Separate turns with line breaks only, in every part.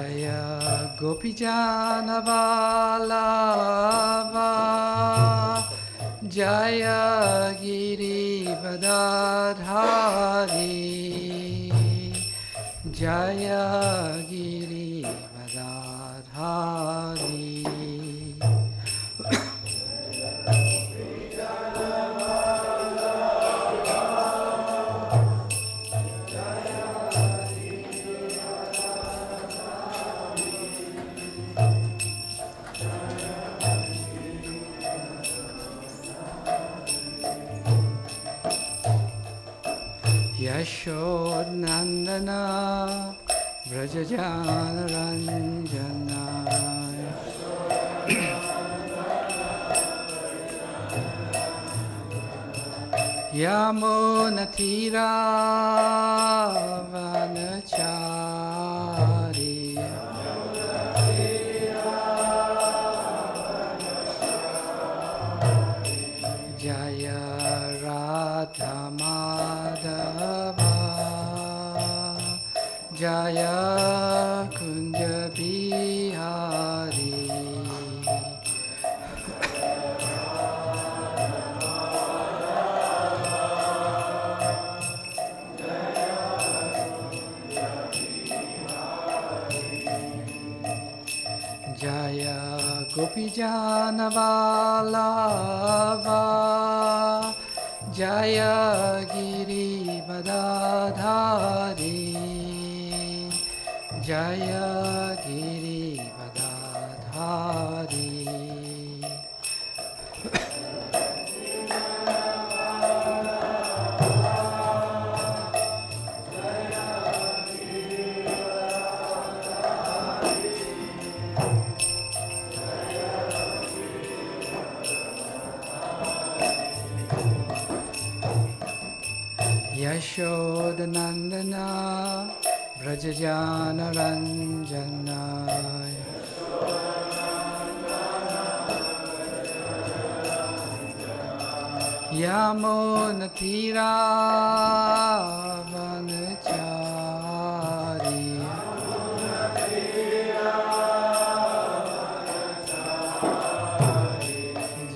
Jaya Gopijana Vallabha Jaya Giri Vadadhari Jaya Giri Vadadhari Yashodnandana Vrajajana Ranjana Yamunatira Vanachari Jaya Radha Madhava Jaya Kunja Bihari Jaya Gopijana Vallabha Jaya Giri Vadadhari Jaya Giri Vadadhari Yashodanandana Vrajajana Ranjana Yamunatira Vanachari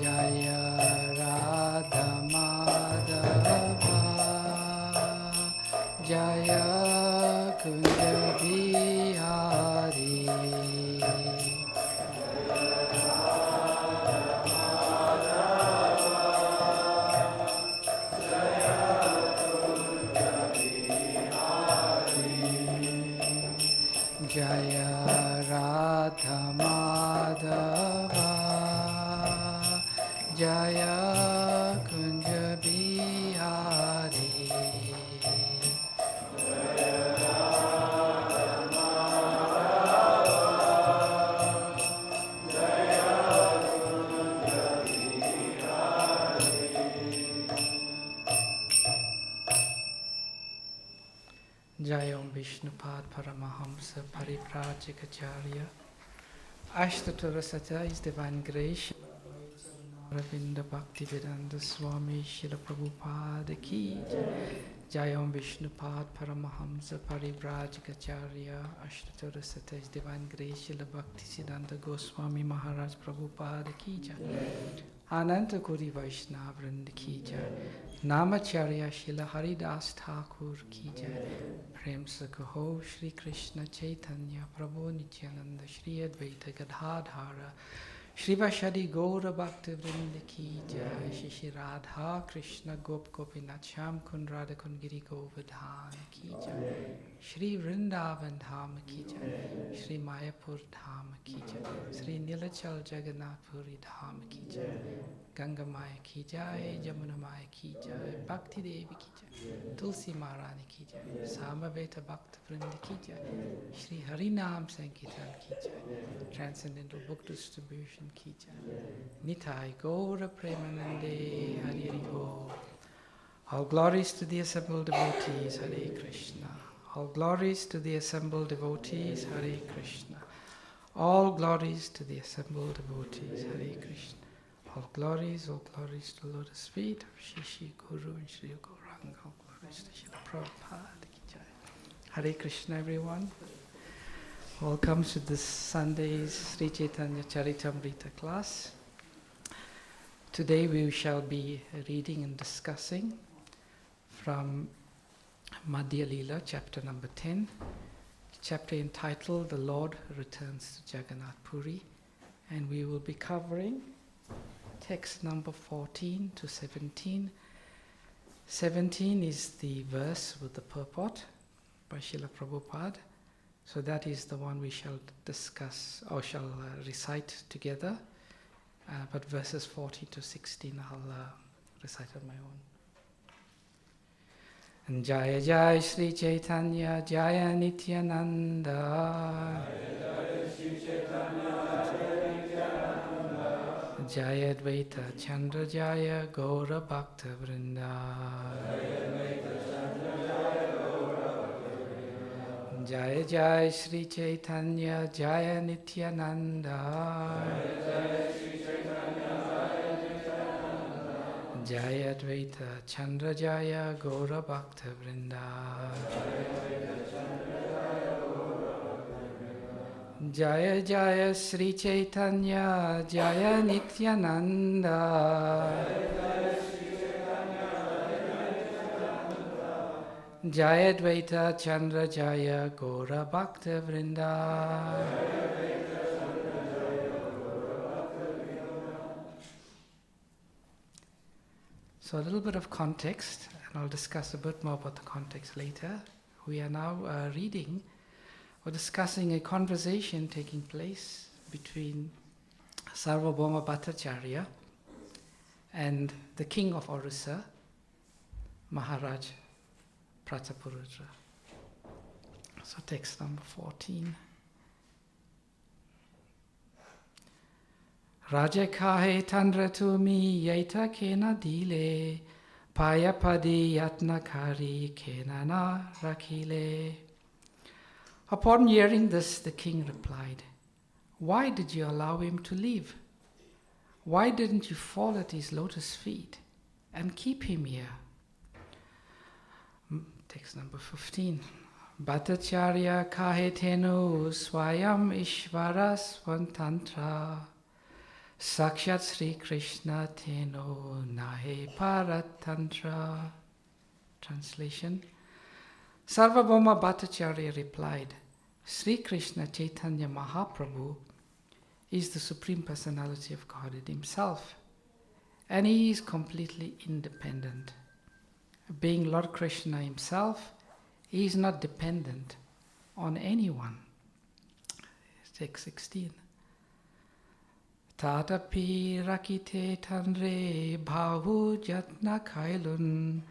Jaya Radha Madhava Jaya Kunja Bihari Jaya Radha Madhava Jaya Kunja Bihari Jayam Vishnupad Paramahamsa Parivrajikacharya Ashtatura Satya is Divine Grace Ravinda Bhaktivedanta Swami Srila Prabhupada Ki Jayam Vishnupad Paramahamsa Parivrajikacharya Ashtatura Satya is Divine Grace Srila Bhaktisiddhanta Goswami Maharaj Prabhupada Ki Ananta Kuri Vaishnava Vrinda Ki Namacharya Srila Haridas Thakur Ki Prem Sakho Shri Krishna Chaitanya Prabhu Nityananda Shri Advaita Gadadhara Shri Vashadi Gaura Bhakta Vrinda Ki Jai Shri Radha Krishna Gop Gopinath Sham Kund Radha Kund Giri Govardhan Ki Jai Shri Vrindavan Dham Ki Jai Shri Mayapur Dham Ki Jai Shri Nilachal Jagannath Puri Dham Ki Jai Ganga Maya Ki Jai Jamuna Maya Ki Jai Bhakti Devi Ki Jai Tulsi Maharani Ki Jai Samaveta Bhakta Vrinda Ki Jai Shri Harinam Sankirtan Ki Jai Transcendental Book Distribution Ki Jai Nitai Gaura Premanande Hari Hari Bo. All glories to the assembled devotees, Hare Krishna. All glories to the assembled devotees, Hare Krishna. All glories to the assembled devotees, Hare Krishna. All glories to lotus feet of Shri Guru and Shri Gauranga. All glories to Srila Prabhupada Ki Jai. Hare Krishna, everyone. Welcome to this Sunday's Sri Caitanya-Caritāmṛta class. Today we shall be reading and discussing from Madhya Leela, chapter number 10, chapter entitled The Lord Returns to Jagannath Puri, and we will be covering text number 14 to 17. 17 is the verse with the purport by Srila Prabhupada. So that is the one we shall discuss or shall recite together. But verses 14 to 16 I'll recite on my own. Jaya Jaya Sri Caitanya Jaya Nityananda Jaya Advaita Chandra Jaya Gaura Bhakta Vrinda Jaya Jaya Sri Caitanya Jaya Nityananda Jaya Advaita Chandra Jaya Gaura Bhakta Vrinda Jaya Jaya Sri Caitanya Jaya Nityananda Jaya Advaita Chandra Jaya Gaura Bhakta Vrinda. So a little bit of context, and I'll discuss a bit more about the context later. We are now reading or discussing a conversation taking place between Sarvabhauma Bhattacharya and the king of Orissa, Maharaj Prataparudra. So text number 14. Raja kahe tandra tumi yaita kena dile payapadi yatnakari kenana rakile. Upon hearing this, the king replied, "Why did you allow him to leave? Why didn't you fall at his lotus feet and keep him here?" Text number 15. Bhattacharya kahetenu swayam ishvaras vantantra sakshat Sri Krishna tenu nahe paratantra. Translation. Sarvabhauma Bhattacharya replied, Sri Krishna Chaitanya Mahaprabhu is the Supreme Personality of Godhead himself, and he is completely independent. Being Lord Krishna himself, he is not dependent on anyone. Text 16. Tatapi rakite tandre bhavu jatna kailun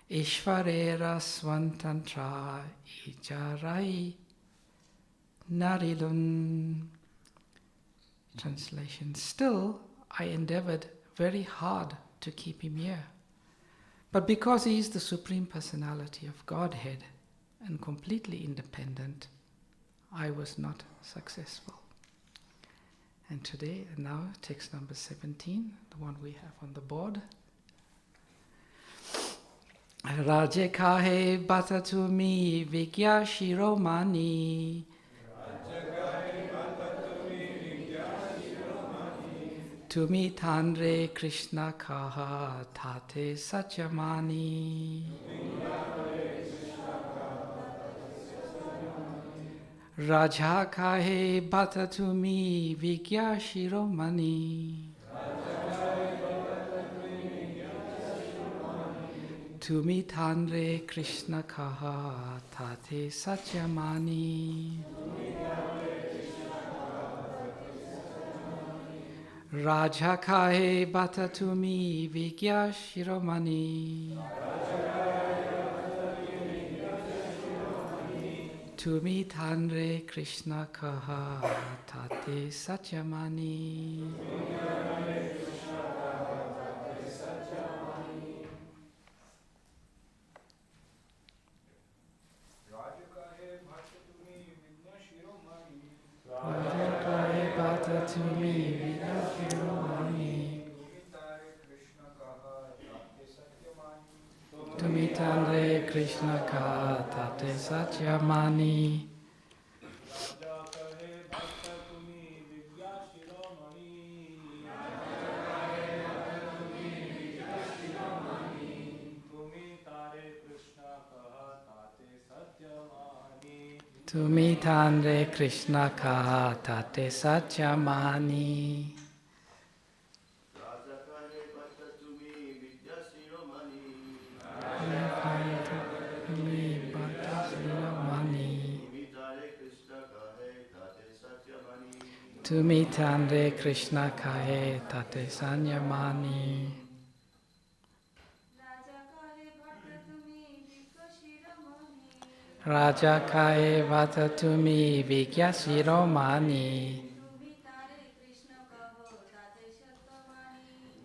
ishvarera svantantra icharai narilun. Translation. Still, I endeavored very hard to keep him here. But because he is the Supreme Personality of Godhead and completely independent, I was not successful. And today, now, text number 17, the one we have on the board. Raje kahe batatumi vigya shiromani Tumi tandre Krishna kaha tate satyamani. Raja kahe batatumi vigya shiromani. Tumi tandre Krishna kaha tate satyamani. Raja kahe batatumi vigya shiromani. Tumi tandre Krishna kaha tate satyamani. Raja kahe batatumi vigya shiromani. Tumi tandre Krishna ka tate satyamani. Tumi Tandre Krishna Kaha Tate Satyamani. Tumi Tandre Krishna Kahe Tate Sanyamani. Raja Kahe Vata Tumi Vigya Shiromani.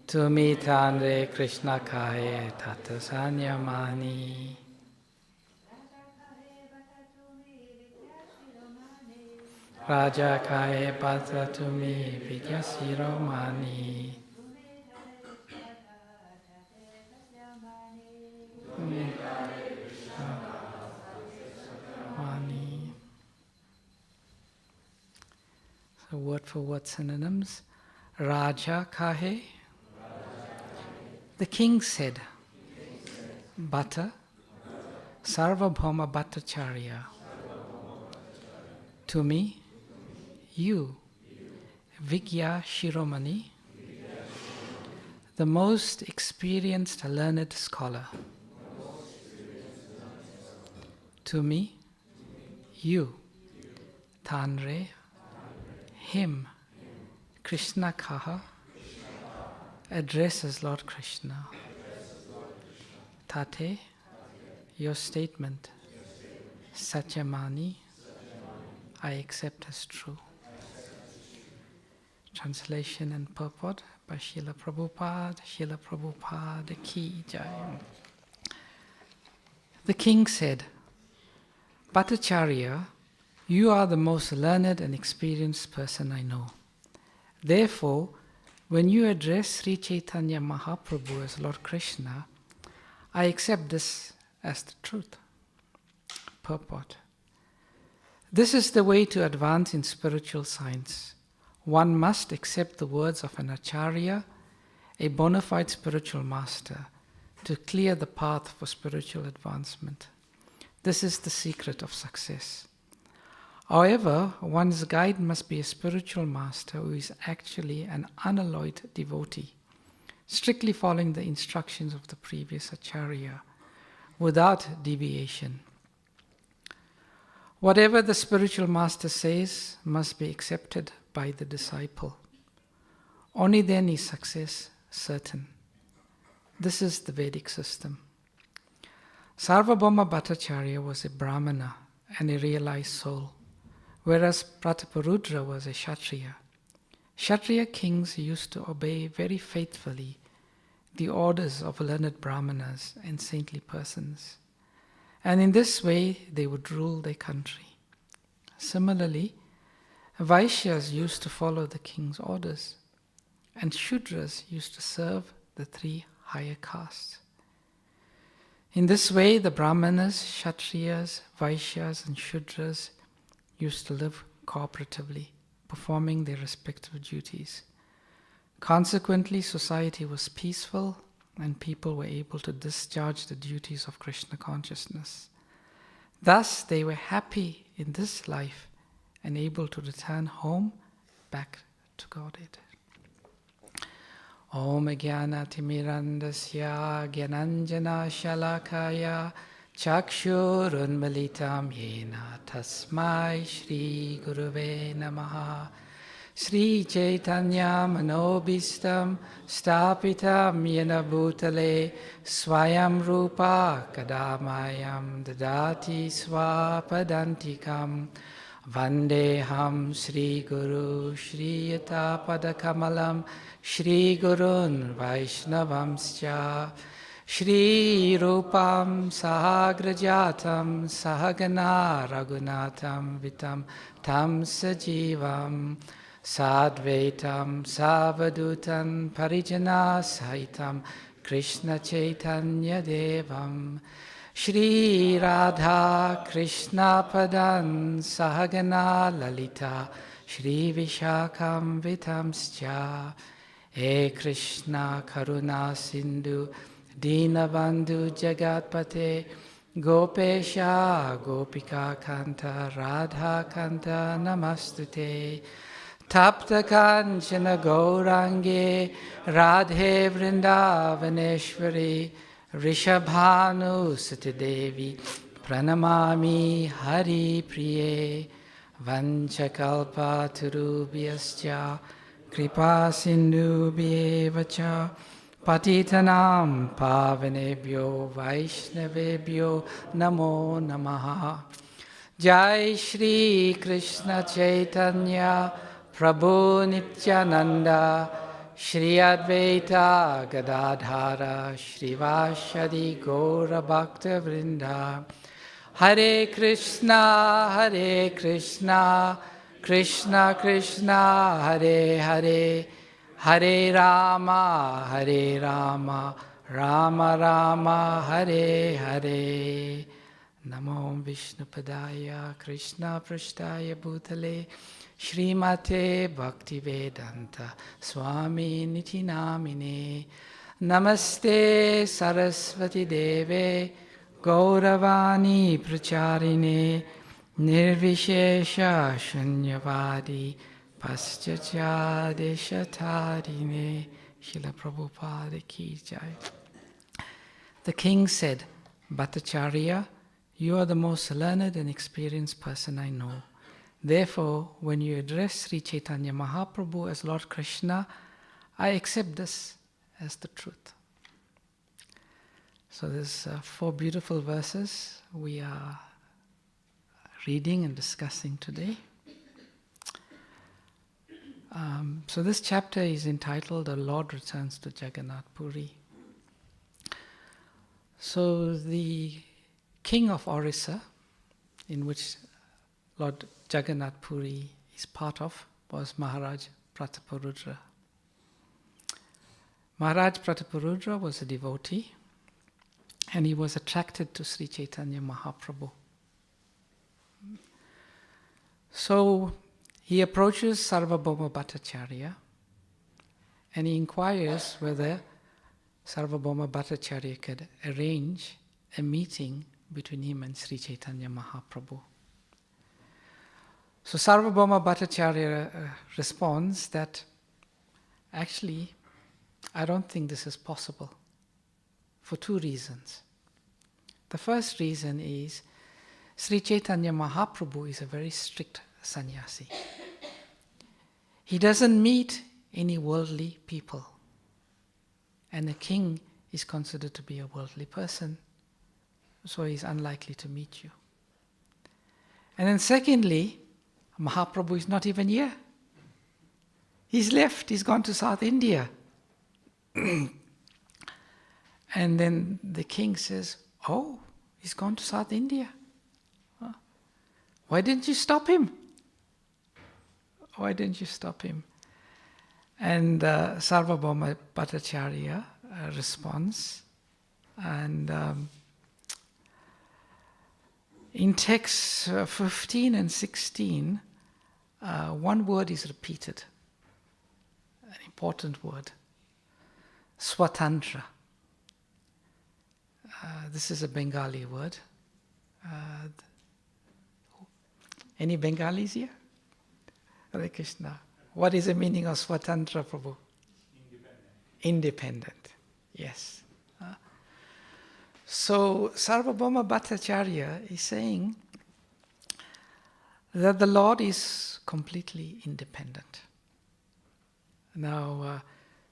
Tumi Tandre Krishna Kahe Tate Sanyamani. Raja Kahe Vata Tumi Vigya Shiromani. So word for word synonyms. Raja Kahe. The king said. Bhatta. Sarvabhauma Bhattacharya. To me. You. Vigya Shiromani. The most experienced learned scholar. To me. You. Tanre. Him. Krishna Kaha. Addresses Lord Krishna. Tate. Your statement. Satyamani. I accept as true. Translation and purport by Srila Prabhupada Ki Jai. The king said, Bhattacharya, you are the most learned and experienced person I know. Therefore, when you address Sri Chaitanya Mahaprabhu as Lord Krishna, I accept this as the truth. Purport. This is the way to advance in spiritual science. One must accept the words of an acharya, a bona fide spiritual master, to clear the path for spiritual advancement. This is the secret of success. However, one's guide must be a spiritual master who is actually an unalloyed devotee, strictly following the instructions of the previous acharya, without deviation. Whatever the spiritual master says must be accepted by the disciple. Only then is success certain. This is the Vedic system. Sarvabhauma Bhattacharya was a Brahmana and a realized soul, whereas Prataparudra was a Kshatriya. Kshatriya kings used to obey very faithfully the orders of learned Brahmanas and saintly persons, and in this way they would rule their country. Similarly, Vaishyas used to follow the king's orders, and Shudras used to serve the three higher castes. In this way, the Brahmanas, Kshatriyas, Vaishyas and Shudras used to live cooperatively, performing their respective duties. Consequently, society was peaceful and people were able to discharge the duties of Krishna consciousness. Thus, they were happy in this life and able to return home back to Godhead. Om Jnana Timirandasya Gyananjana Shalakaya Chakshurunmalitam Yena Tasmai Shri Guruve Namaha. Sri Chaitanya Manobhistam Stapitam Yena Bhutale Swayam Rupa Kadamayam Dadati Swapadantikam Vandeham Sri Guru Shri Yata Padakamalam Shri Gurun Vaishnavamscha Shri Rupam Sahagrajatam Sahagana Raghunatam Vitam Tam Sajivam Sadvaitam Savadutan Parijana Sahitam Krishna Chaitanya Devam Shri Radha Krishna Padan Sahagana Lalita Shri Vishakam Vitamscha E Krishna Karuna Sindhu Dinabandhu Jagatpate Gopesha Gopika Kanta Radha Kanta Namastute. Tapta Kanchana Gaurange Radhe Vrindavaneshwari Rishabhanu Satidevi Pranamami Hari Priye Vanchakalpa Turubhyascha Kripa Sindhubhyevacha Patitanam Pavanebhyo Vaishnavebhyo Namo Namaha. Jai Shri Krishna Chaitanya Prabhu Nityananda Shri Advaita Gadadhara Shrivashadi Gaura Bhakta Vrinda. Hare Krishna, Krishna Krishna, Hare Hare, Hare Rama, Rama Rama, Hare Hare. Namo Vishnupadaya Krishna Prashtaya Bhutale Srimate Bhaktivedanta Swami Niti Namine. Namaste Saraswati Deve Gauravani Pracharine Nirvishesha Shunyavadi Paschatya Deshatarine. Srila Prabhupada Ki Jai. The king said, Bhattacharya, you are the most learned and experienced person I know. Therefore, when you address Sri Chaitanya Mahaprabhu as Lord Krishna, I accept this as the truth. So there's 4 beautiful verses we are reading and discussing today. So this chapter is entitled The Lord Returns to Jagannath Puri. So the king of Orissa, in which Lord Jagannath Puri is part of, was Maharaj Prataparudra. Maharaj Prataparudra was a devotee, and he was attracted to Sri Chaitanya Mahaprabhu. So he approaches Sarvabhauma Bhattacharya, and he inquires whether Sarvabhauma Bhattacharya could arrange a meeting between him and Sri Chaitanya Mahaprabhu. So Sarvabhauma Bhattacharya responds that actually I don't think this is possible for 2 reasons. The first reason is Sri Chaitanya Mahaprabhu is a very strict sannyasi. He doesn't meet any worldly people, and a king is considered to be a worldly person, so he's unlikely to meet you. And then secondly, Mahaprabhu is not even here. He's left, he's gone to South India. And then the king says, oh, he's gone to South India. Why didn't you stop him? Why didn't you stop him? And Sarvabhauma Bhattacharya responds, and in texts 15 and 16, one word is repeated, an important word, Swatantra. This is a Bengali word. Any Bengalis here? Hare Krishna. What is the meaning of Swatantra, Prabhu? Independent. Yes. So Sarvabhauma Bhattacharya is saying that the Lord is completely independent. Now,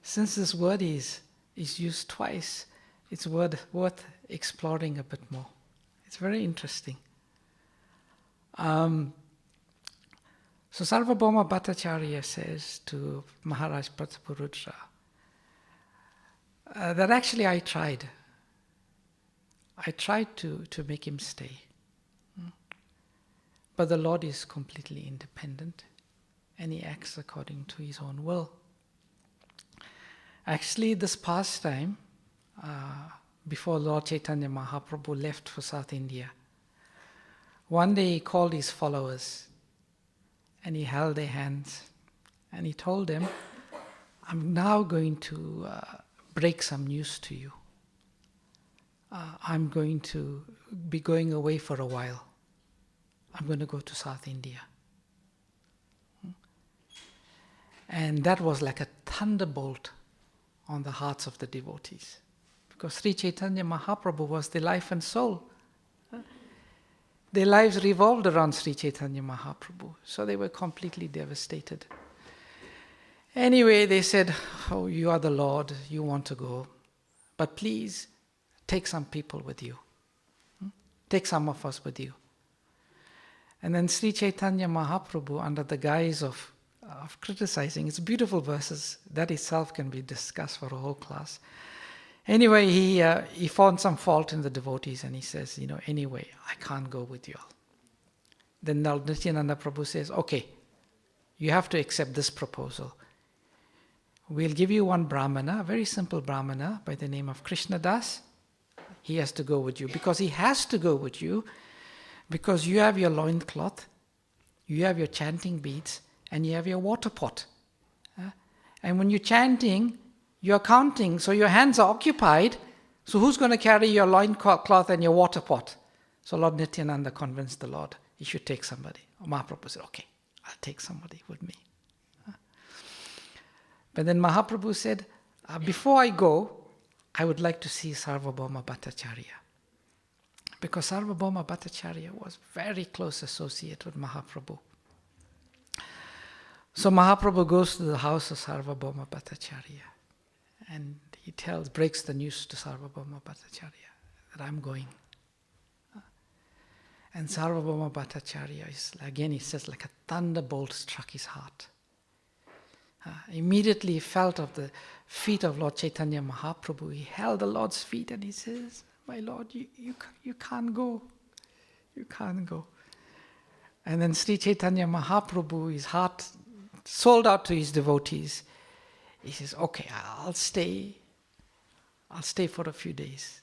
since this word is used twice, it's worth exploring a bit more. It's very interesting. So Sarvabhauma Bhattacharya says to Maharaj Prataparudra that actually I tried to make him stay. But the Lord is completely independent, and he acts according to his own will. Actually, this past time, before Lord Chaitanya Mahaprabhu left for South India, one day he called his followers and he held their hands and he told them, I'm now going to break some news to you. I'm going to be going away for a while. I'm going to go to South India. And that was like a thunderbolt on the hearts of the devotees. Because Sri Chaitanya Mahaprabhu was the life and soul. Their lives revolved around Sri Chaitanya Mahaprabhu. So they were completely devastated. Anyway, they said, oh, you are the Lord, you want to go. But please, take some people with you. Take some of us with you. And then Sri Chaitanya Mahaprabhu, under the guise of criticizing, it's beautiful verses, that itself can be discussed for a whole class. Anyway, he found some fault in the devotees and he says, anyway, I can't go with you all. Then Nityananda Prabhu says, okay, you have to accept this proposal. We'll give you one Brahmana, a very simple Brahmana by the name of Krishna Das. He has to go with you because he has to go with you because you have your loincloth, you have your chanting beads, and you have your water pot. And when you're chanting, you're counting, so your hands are occupied. So who's going to carry your loincloth and your water pot? So Lord Nityananda convinced the Lord he should take somebody. Mahaprabhu said, okay, I'll take somebody with me. But then Mahaprabhu said, before I go, I would like to see Sarvabhauma Bhattacharya. Because Sarvabhauma Bhattacharya was very close associate with Mahaprabhu. So Mahaprabhu goes to the house of Sarvabhauma Bhattacharya and he breaks the news to Sarvabhauma Bhattacharya that I'm going. And Sarvabhauma Bhattacharya he says, like a thunderbolt struck his heart. Immediately he felt of the feet of Lord Chaitanya Mahaprabhu. He held the Lord's feet and he says, my Lord, you can't go. You can't go. And then Sri Chaitanya Mahaprabhu, his heart sold out to his devotees. He says, okay, I'll stay. I'll stay for a few days.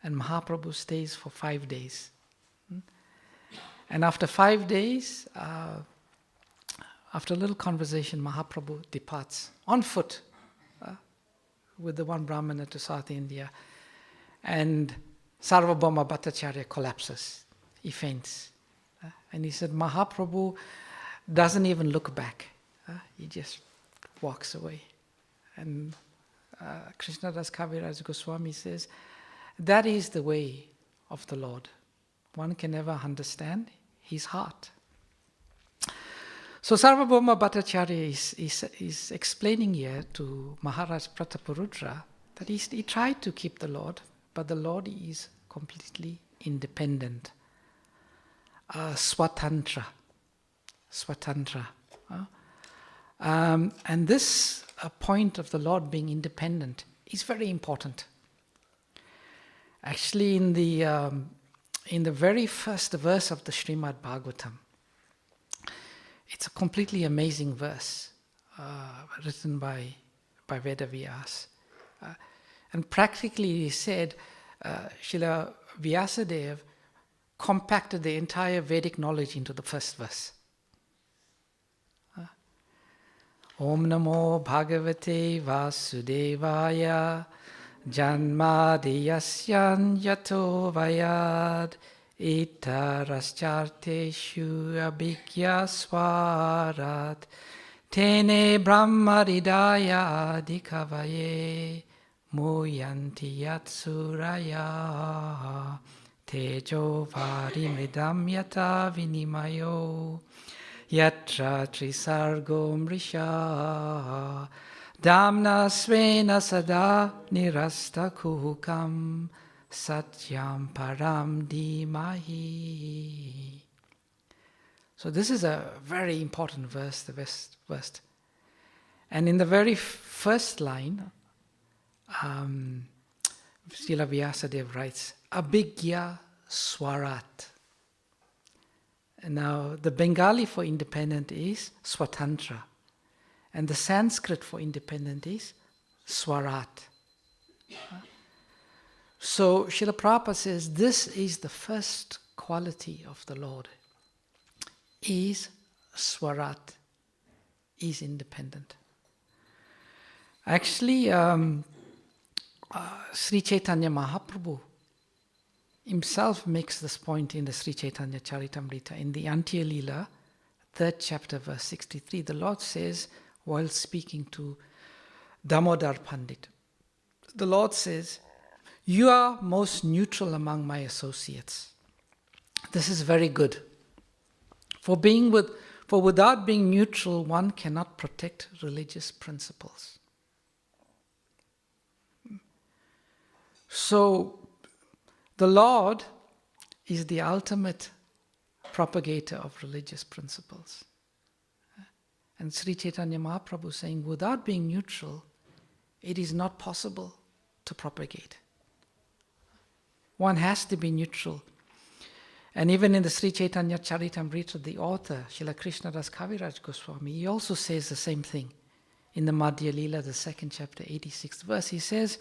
And Mahaprabhu stays for 5 days. And after 5 days, after a little conversation, Mahaprabhu departs on foot with the one Brahmana to South India. And Sarvabhauma Bhattacharya collapses. He faints. And he said, Mahaprabhu doesn't even look back. He just walks away. And Krishnadas Kaviraj Goswami says, that is the way of the Lord. One can never understand his heart. So Sarvabhauma Bhattacharya is explaining here to Maharaj Prataparudra that he tried to keep the Lord, but the Lord is completely independent. Swatantra. And this point of the Lord being independent is very important. Actually, in the very first verse of the Srimad Bhagavatam, it's a completely amazing verse written by Vedavyas. And practically he said, Srila Vyasadeva compacted the entire Vedic knowledge into the first verse. Om Namo Bhagavate Vasudevaya Janmadiyasyan Yato Vayad Itarascharteshu Abhigya Swarat Tene Brahmaridaya Adhikavaye Muyanti Yatsuraya Tejo Varimridam Yata Vinimayo Yatra Trisargo Mrisha Damna Svena Sada Nirasta Kuhukam Satyam Param Dhimahi. So this is a very important verse, the verse. And in the very first line, Srila Vyasadeva writes, Abhigya Swarat. And now the Bengali for independent is Swatantra. And the Sanskrit for independent is Swarat. So Srila Prabhupada says this is the first quality of the Lord. Is Swarat, is independent. Actually, Sri Chaitanya Mahaprabhu himself makes this point in the Sri Caitanya-Caritāmṛta. In the Antya Leela, 3rd chapter, verse 63, the Lord says, while speaking to Damodar Pandit, the Lord says, "You are most neutral among my associates." This is very good. For without being neutral, one cannot protect religious principles. So, the Lord is the ultimate propagator of religious principles. And Sri Chaitanya Mahaprabhu is saying, without being neutral, it is not possible to propagate. One has to be neutral. And even in the Sri Caitanya-Caritāmṛta, the author, Srila Krishnadas Kaviraj Goswami, he also says the same thing. In the Madhya Leela, the 2nd chapter, 86th verse, he says,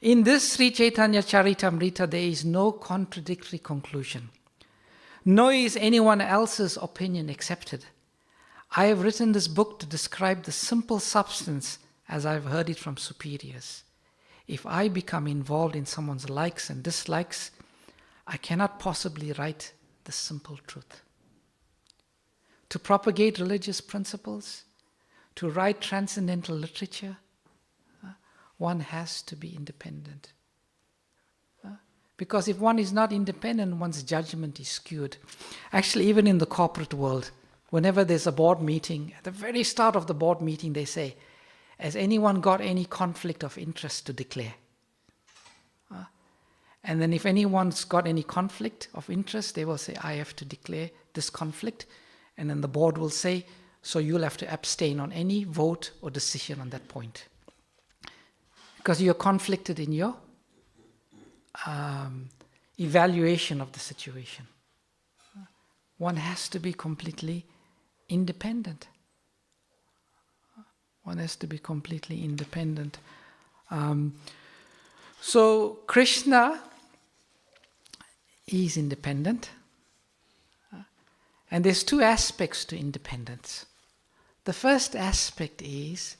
in this Sri Caitanya-Caritāmṛta, there is no contradictory conclusion, nor is anyone else's opinion accepted. I have written this book to describe the simple substance as I have heard it from superiors. If I become involved in someone's likes and dislikes, I cannot possibly write the simple truth. To propagate religious principles, to write transcendental literature, one has to be independent. Because if one is not independent, one's judgment is skewed. Actually, even in the corporate world, whenever there's a board meeting, at the very start of the board meeting, they say, has anyone got any conflict of interest to declare? And then if anyone's got any conflict of interest, they will say, I have to declare this conflict. And then the board will say, so you'll have to abstain on any vote or decision on that point. Because you're conflicted in your evaluation of the situation. One has to be completely independent. One has to be completely independent. So Krishna is independent. And there's two aspects to independence. The first aspect is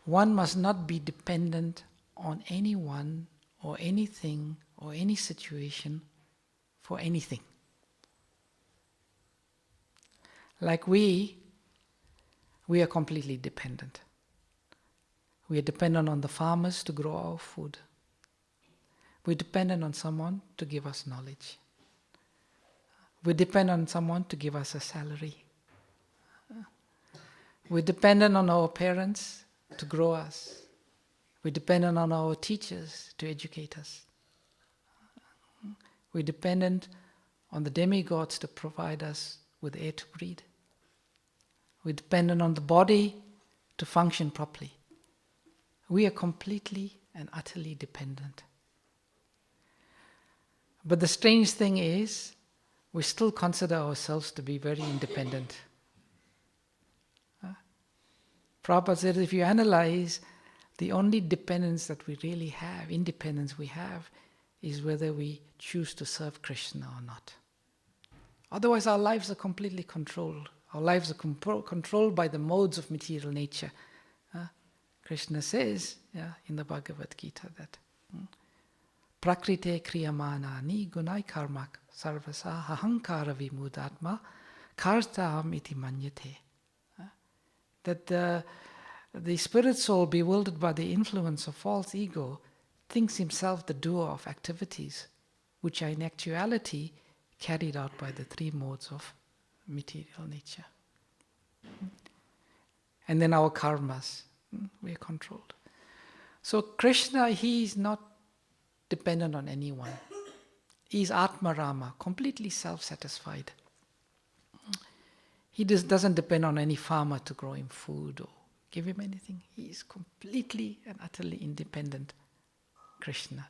one must not be dependent on anyone or anything or any situation for anything. Like we are completely dependent. We are dependent on the farmers to grow our food. We're dependent on someone to give us knowledge. We depend on someone to give us a salary. We're dependent on our parents to grow us. We're dependent on our teachers to educate us. We're dependent on the demigods to provide us with air to breathe. We're dependent on the body to function properly. We are completely and utterly dependent. But the strange thing is, we still consider ourselves to be very independent. Prabhupada said, if you analyze, the only dependence that we really have, independence we have, is whether we choose to serve Krishna or not. Otherwise our lives are completely controlled. Our lives are controlled by the modes of material nature. Krishna says in the Bhagavad Gita that Prakrite kriyamanani gunai karmak sarvasa hahankara vimudatma kartam iti manyate. That the spirit soul, bewildered by the influence of false ego, thinks himself the doer of activities which are in actuality carried out by the three modes of material nature. And then our karmas, we are controlled. So Krishna, he is not dependent on anyone. He is Atmarama, completely self-satisfied. He doesn't depend on any farmer to grow him food or give him anything. He is completely and utterly independent, Krishna.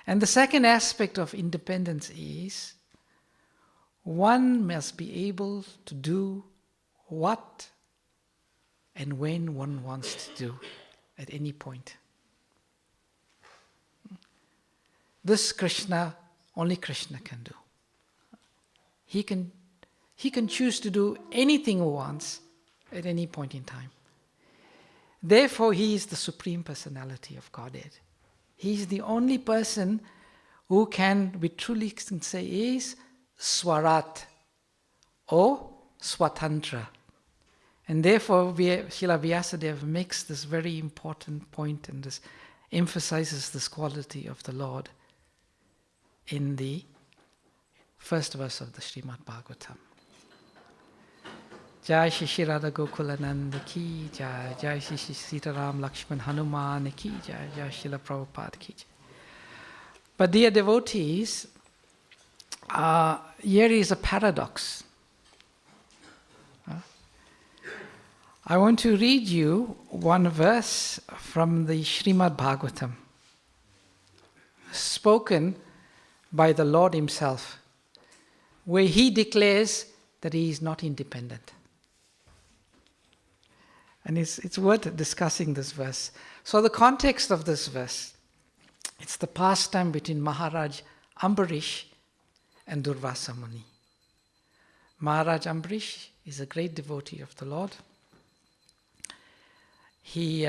And the second aspect of independence is one must be able to do what and when one wants to do at any point. This Krishna, only Krishna can do. He can choose to do anything he wants at any point in time. Therefore, he is the Supreme Personality of Godhead. He's the only person who we truly can say is Swarat or Swatantra. And therefore, Srila Vyasadeva makes this very important point and this emphasizes this quality of the Lord in the first verse of the Srimad Bhagavatam. Jai Shri Radha Gokulananda ki jai, Jai Shri Sitaram Lakshman Hanuman ki jai, Jai Srila Prabhupada ki jai. But dear devotees, here is a paradox. I want to read you one verse from the Srimad Bhagavatam, spoken by the Lord Himself, where He declares that He is not independent. And it's worth discussing this verse. So the context of this verse, it's the pastime between Maharaj Ambarish and Durvasa Muni. Maharaj Ambarish is a great devotee of the Lord. He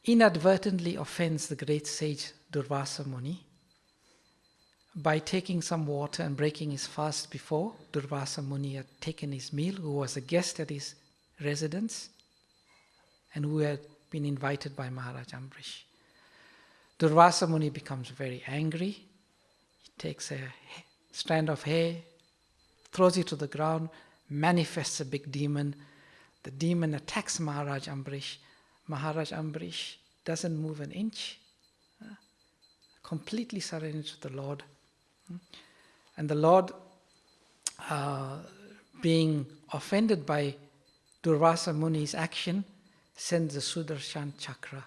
inadvertently offends the great sage Durvasa Muni by taking some water and breaking his fast before Durvasa Muni had taken his meal, who was a guest at his residence and who had been invited by Maharaj Ambarish. Durvasa Muni becomes very angry. He takes a strand of hair, throws it to the ground, manifests a big demon. The demon attacks Maharaj Ambarish. Maharaj Ambarish doesn't move an inch, completely surrendered to the Lord. And the Lord, being offended by Durvasa Muni's action, sends the Sudarshan Chakra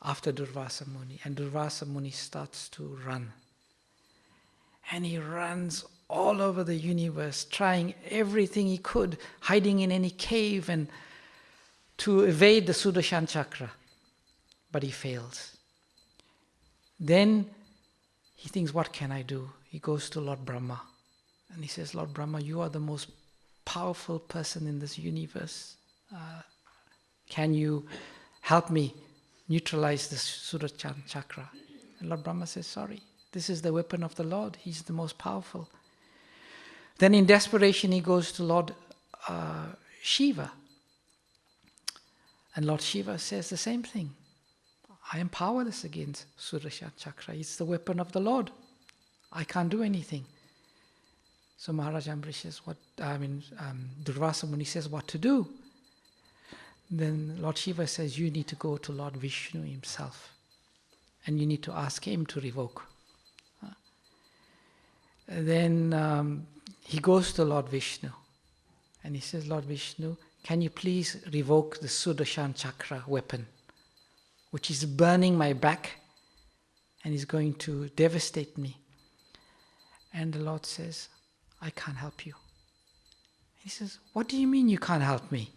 after Durvasa Muni. And Durvasa Muni starts to run. And he runs all over the universe, trying everything he could, hiding in any cave and to evade the Sudarshan Chakra. But he fails. Then he thinks, what can I do? He goes to Lord Brahma. And he says, Lord Brahma, you are the most powerful person in this universe. Can you help me neutralize this Sudarshan Chakra? And Lord Brahma says, sorry, this is the weapon of the Lord. He's the most powerful. Then in desperation, he goes to Lord Shiva. And Lord Shiva says the same thing. I am powerless against Sudarshan Chakra. It's the weapon of the Lord. I can't do anything. So Maharaj Ambarish says, Durvasa Muni says what to do. Then Lord Shiva says, you need to go to Lord Vishnu himself. And you need to ask him to revoke. Then he goes to Lord Vishnu. And he says, Lord Vishnu, can you please revoke the Sudarshan Chakra weapon, which is burning my back and is going to devastate me. And the Lord says, I can't help you. He says, what do you mean you can't help me?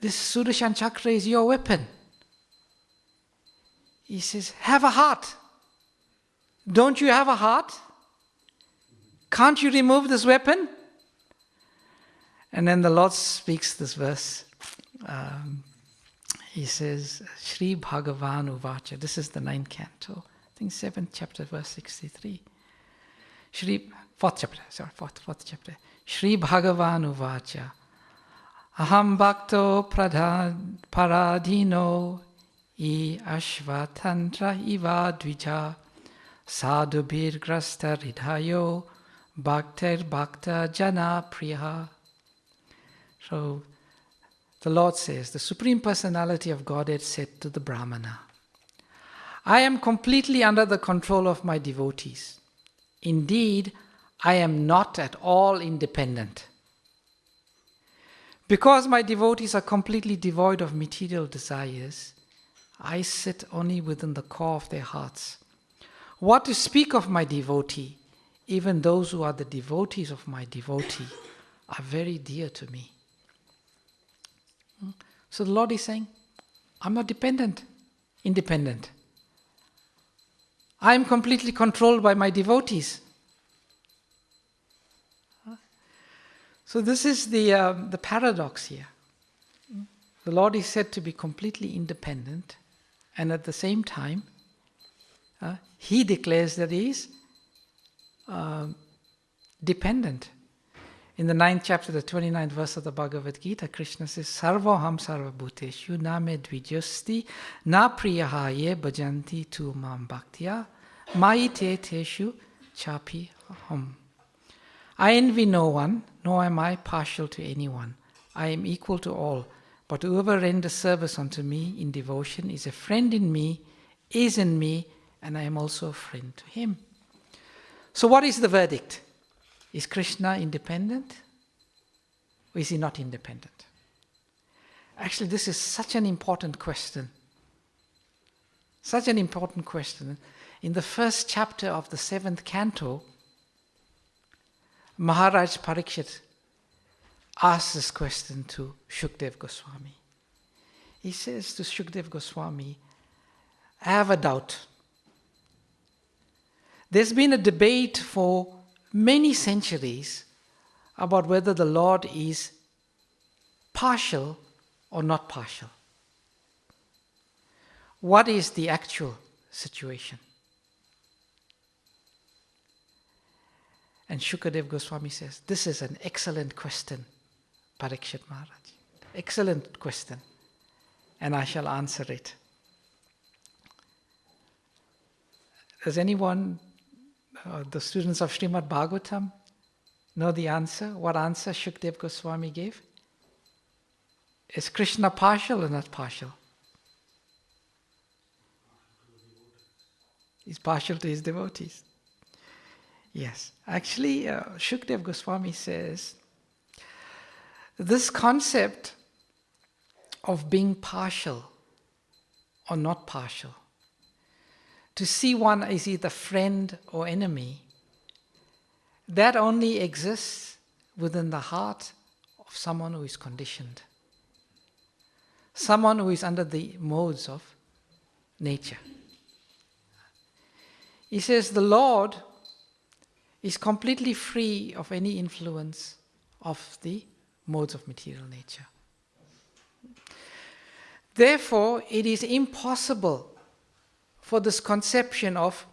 This Sudarshan Chakra is your weapon. He says, have a heart. Don't you have a heart? Can't you remove this weapon? And then the Lord speaks this verse. He says, Shri Bhagavan Uvacha. This is the 9th canto. I think 7th chapter, verse 63. Fourth chapter. Shri Bhagavan Uvacha. Aham bhakto paradino I ashvatantra iva dvija sadhubir grasta ridhayo bhakter bhakta jana priya. So the Lord says, the Supreme Personality of Godhead said to the Brahmana, I am completely under the control of my devotees. Indeed, I am not at all independent. Because my devotees are completely devoid of material desires, I sit only within the core of their hearts. What to speak of my devotee? Even those who are the devotees of my devotee are very dear to me. So the Lord is saying, I'm not independent. I am completely controlled by my devotees. So this is the paradox here. The Lord is said to be completely independent, and at the same time, He declares that He is dependent. In the 9th chapter, the 29th verse of the Bhagavad Gita, Krishna says, Sarvaham sarvabhuteshu na me dvijasti na priyahaye bhajanti tu mam bhaktya mai te teshu chapi hum. I envy no one, nor am I partial to anyone. I am equal to all. But whoever renders service unto me in devotion is a friend in me, is in me, and I am also a friend to him. So what is the verdict? Is Krishna independent? Or is he not independent? Actually, this is such an important question. Such an important question. In the first chapter of the 7th canto, Maharaj Parikshit asks this question to Shukdev Goswami. He says to Shukdev Goswami, I have a doubt. There's been a debate for many centuries about whether the Lord is partial or not partial. What is the actual situation? And Shukadev Goswami says, this is an excellent question, Parikshit Maharaj. Excellent question. And I shall answer it. Does anyone, the students of Srimad Bhagavatam, know the answer? What answer Shukdev Goswami gave? Is Krishna partial or not partial? He's partial to his devotees. Yes. Actually, Shukdev Goswami says, this concept of being partial or not partial, to see one as either friend or enemy, that only exists within the heart of someone who is conditioned. Someone who is under the modes of nature. He says the Lord is completely free of any influence of the modes of material nature. Therefore, it is impossible for this conception of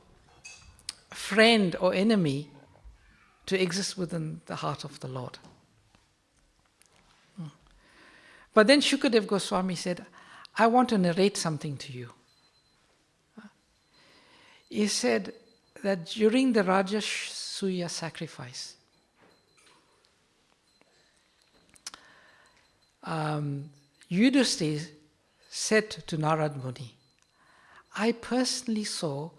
friend or enemy to exist within the heart of the Lord. But then Shukadev Goswami said, I want to narrate something to you. He said that during the Rajasuya sacrifice, Yudhishthira said to Narad Muni, I personally saw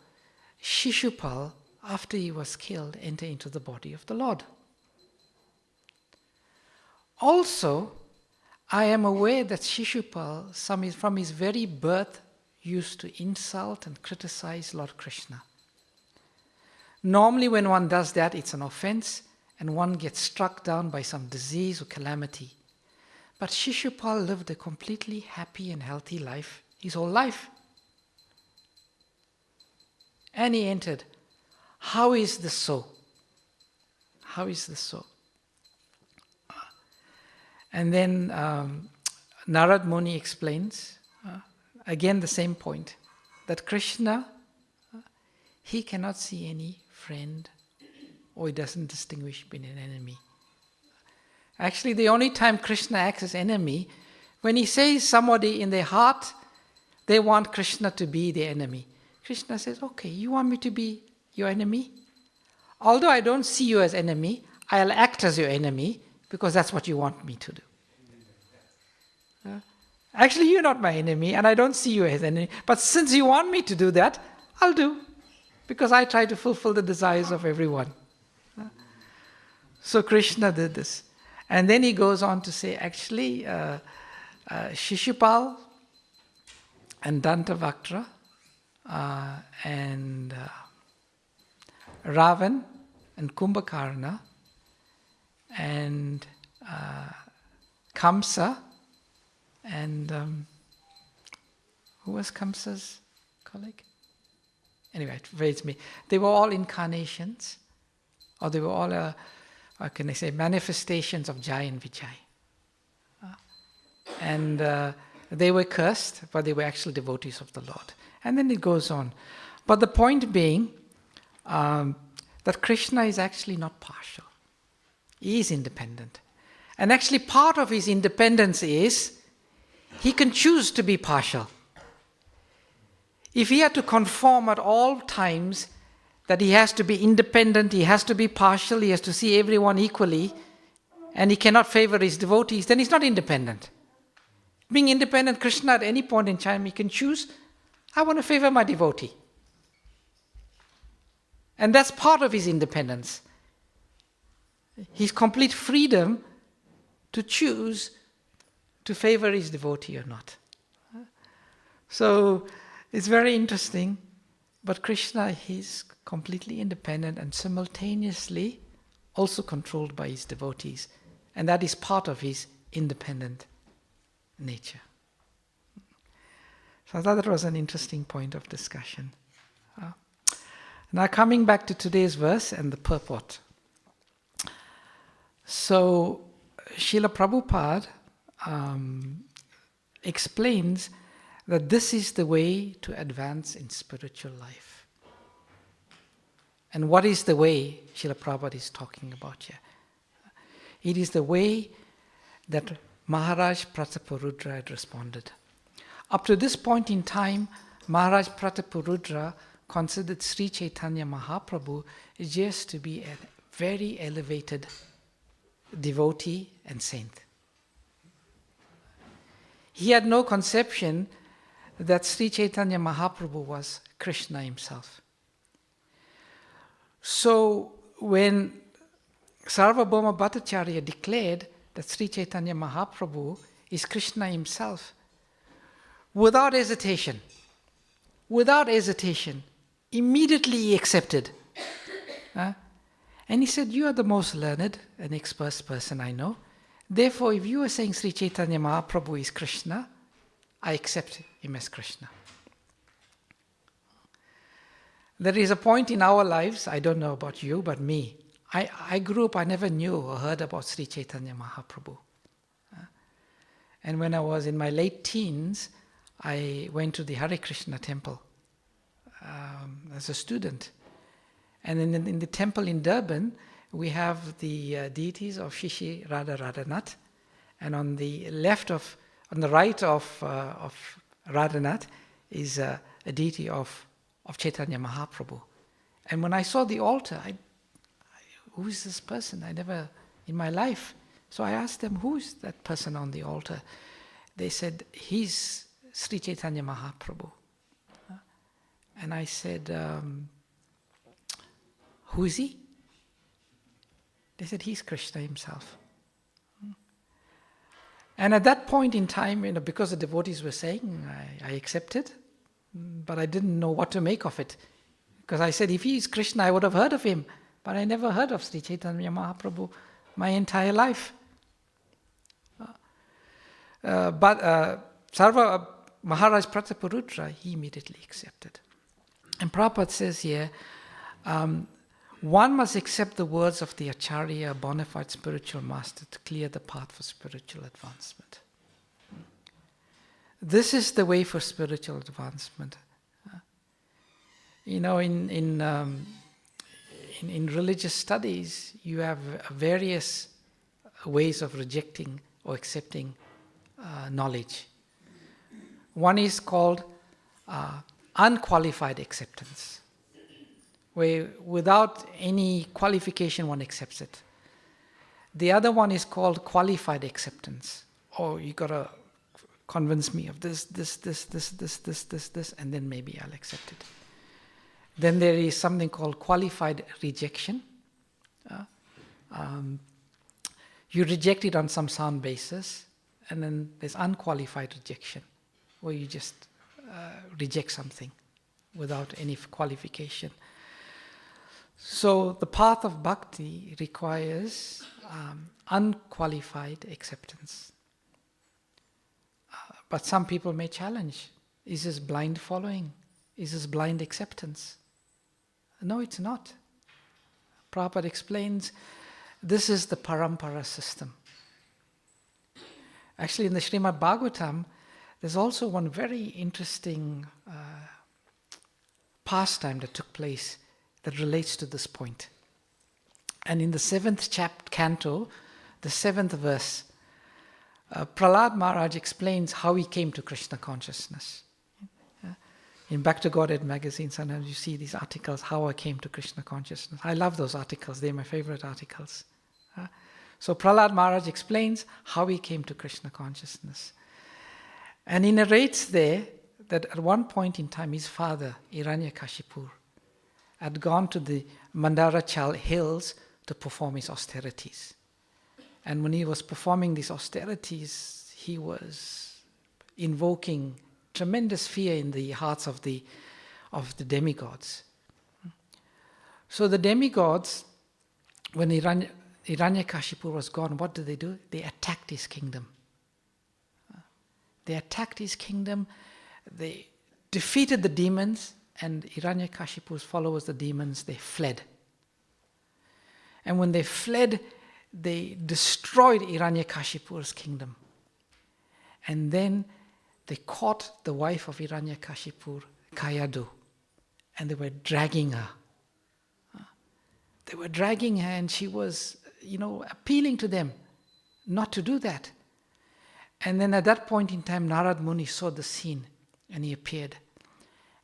Shishupal, after he was killed, enter into the body of the Lord. Also, I am aware that Shishupal, from his very birth, used to insult and criticize Lord Krishna. Normally when one does that, it's an offense and one gets struck down by some disease or calamity. But Shishupal lived a completely happy and healthy life, his whole life. And he entered. How is this so? How is this so? And then Narad Muni explains, again the same point, that Krishna, he cannot see any friend, or he doesn't distinguish between an enemy. Actually, the only time Krishna acts as enemy, when he says somebody in their heart, they want Krishna to be their enemy. Krishna says, okay, you want me to be your enemy? Although I don't see you as enemy, I'll act as your enemy because that's what you want me to do. Actually, you're not my enemy and I don't see you as enemy. But since you want me to do that, I'll do. Because I try to fulfill the desires of everyone. So Krishna did this. And then he goes on to say, actually, Shishupal and Dantavaktra and Ravan and Kumbhakarna and Kamsa and who was Kamsa's colleague? Anyway, it fades me. They were all incarnations, or they were all, how can I say, manifestations of Jai and Vijay. And They were cursed, but they were actual devotees of the Lord. And then it goes on. But the point being that Krishna is actually not partial. He is independent. And actually part of his independence is he can choose to be partial. If he had to conform at all times that he has to be independent, he has to be partial, he has to see everyone equally, and he cannot favor his devotees, then he's not independent. Being independent, Krishna at any point in time, he can choose, I want to favor my devotee. And that's part of his independence. His complete freedom to choose to favor his devotee or not. So it's very interesting, but Krishna is completely independent and simultaneously also controlled by his devotees. And that is part of his independent nature. So I thought that was an interesting point of discussion. Now coming back to today's verse and the purport. So Srila Prabhupada explains that this is the way to advance in spiritual life. And what is the way Srila Prabhupada is talking about here? It is the way that Maharaj Prataparudra had responded. Up to this point in time, Maharaj Prataparudra considered Sri Chaitanya Mahaprabhu just to be a very elevated devotee and saint. He had no conception that Sri Chaitanya Mahaprabhu was Krishna himself. So when Sarvabhauma Bhattacharya declared that Sri Chaitanya Mahaprabhu is Krishna himself, without hesitation, immediately he accepted. And he said, you are the most learned and expert person I know. Therefore, if you are saying Sri Chaitanya Mahaprabhu is Krishna, I accept him as Krishna. There is a point in our lives, I don't know about you, but me. I grew up, I never knew or heard about Sri Chaitanya Mahaprabhu. And when I was in my late teens, I went to the Hare Krishna temple as a student. And in the temple in Durban, we have the deities of Shishi Radha Radhanath. And on the right of Radhanath is a deity of Chaitanya Mahaprabhu. And when I saw the altar, who is this person? I never, in my life. So I asked them, who is that person on the altar? They said, he's Sri Chaitanya Mahaprabhu. And I said, who is he? They said, he's Krishna himself. And at that point in time, because the devotees were saying, I accepted, but I didn't know what to make of it. Because I said, if he is Krishna, I would have heard of him. But I never heard of Sri Chaitanya Mahaprabhu my entire life. But Maharaj Prataparudra, he immediately accepted. And Prabhupada says here, one must accept the words of the Acharya, a bona fide spiritual master, to clear the path for spiritual advancement. This is the way for spiritual advancement. In religious studies, you have various ways of rejecting or accepting knowledge. One is called unqualified acceptance, where without any qualification one accepts it. The other one is called qualified acceptance. Oh, you got to convince me of this, and then maybe I'll accept it. Then there is something called qualified rejection. You reject it on some sound basis, and then there's unqualified rejection, where you just reject something without any qualification. So the path of bhakti requires unqualified acceptance. But some people may challenge, is this blind following? Is this blind acceptance? No, it's not. Prabhupada explains, this is the parampara system. Actually, in the Srimad Bhagavatam, there's also one very interesting pastime that took place that relates to this point. And in the 7th canto, the 7th verse, Prahlad Maharaj explains how he came to Krishna consciousness. In Back to Godhead magazine, sometimes you see these articles, how I came to Krishna consciousness. I love those articles, they're my favorite articles. So Prahlad Maharaj explains how he came to Krishna consciousness. And he narrates there that at one point in time, his father, Hiranyakashipu, had gone to the Mandarachal hills to perform his austerities. And when he was performing these austerities, he was invoking tremendous fear in the hearts of the demigods. So the demigods, when Hiranyakashipu was gone, what did they do? They attacked his kingdom. They attacked his kingdom, they defeated the demons, and Hiranyakashipu's followers, the demons, they fled. And when they fled, they destroyed Hiranyakashipu's kingdom. And then they caught the wife of Hiranyakashipu, Kayadu, and they were dragging her. They were dragging her, and she was, appealing to them not to do that. And then at that point in time, Narad Muni saw the scene, and he appeared.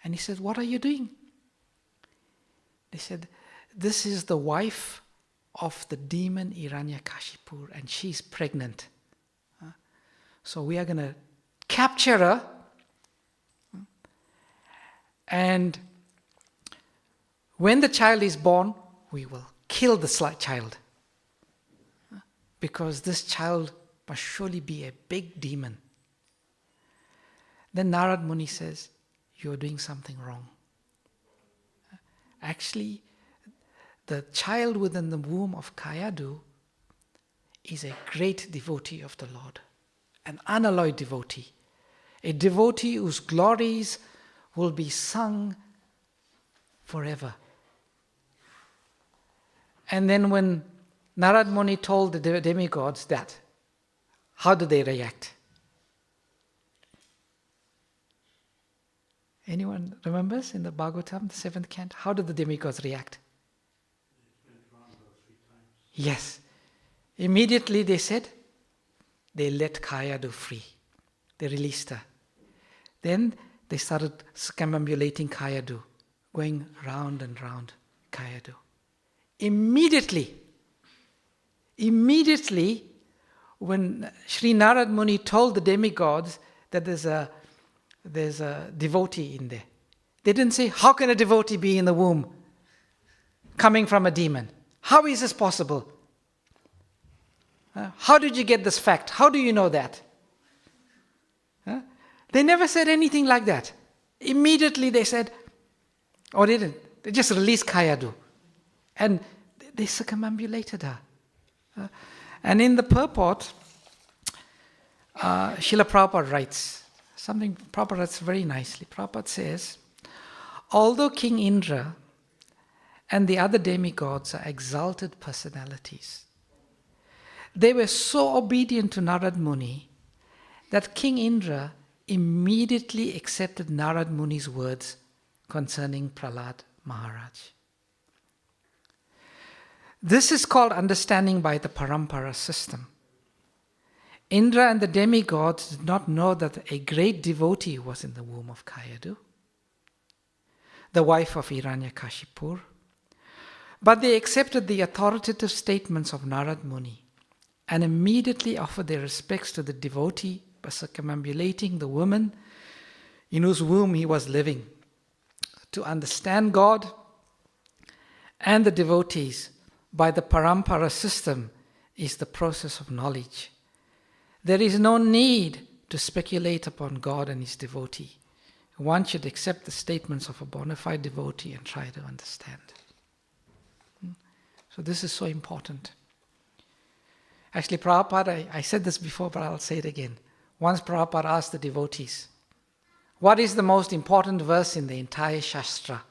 And he said, "What are you doing?" They said, "This is the wife of the demon Hiranyakashipu, and she's pregnant. So we are going to capture her, and when the child is born, we will kill the child, because this child must surely be a big demon." Then Narad Muni says, "You're doing something wrong. Actually, the child within the womb of Kayadu is a great devotee of the Lord, an unalloyed devotee, a devotee whose glories will be sung forever." And then when Narad Muni told the demigods that, how did they react? Anyone remembers in the Bhagavatam, the 7th canto? How did the demigods react? Yes. Immediately they said, they let Kayadu free. They released her. Then they started circumambulating Kayadu, going round and round Kayadu. Immediately, when Sri Narad Muni told the demigods that there's a devotee in there, they didn't say, "How can a devotee be in the womb coming from a demon? How is this possible? How did you get this fact? How do you know that?" They never said anything like that. Immediately they said, or they didn't, they just released Kayadu. And they circumambulated her. And in the purport, Srila Prabhupada writes, something Prabhupada writes very nicely. Prabhupada says, "Although King Indra and the other demigods are exalted personalities, they were so obedient to Narad Muni that King Indra immediately accepted Narad Muni's words concerning Prahlad Maharaj. This is called understanding by the parampara system. Indra and the demigods did not know that a great devotee was in the womb of Kayadu, the wife of Hiranyakashipu, but they accepted the authoritative statements of Narad Muni and immediately offered their respects to the devotee by circumambulating the woman in whose womb he was living. To understand God and the devotees by the parampara system is the process of knowledge. There is no need to speculate upon God and his devotee. One should accept the statements of a bona fide devotee and try to understand." So this is so important. Actually, Prabhupada, I said this before, but I'll say it again. Once Prabhupada asked the devotees, "What is the most important verse in the entire Shastra?"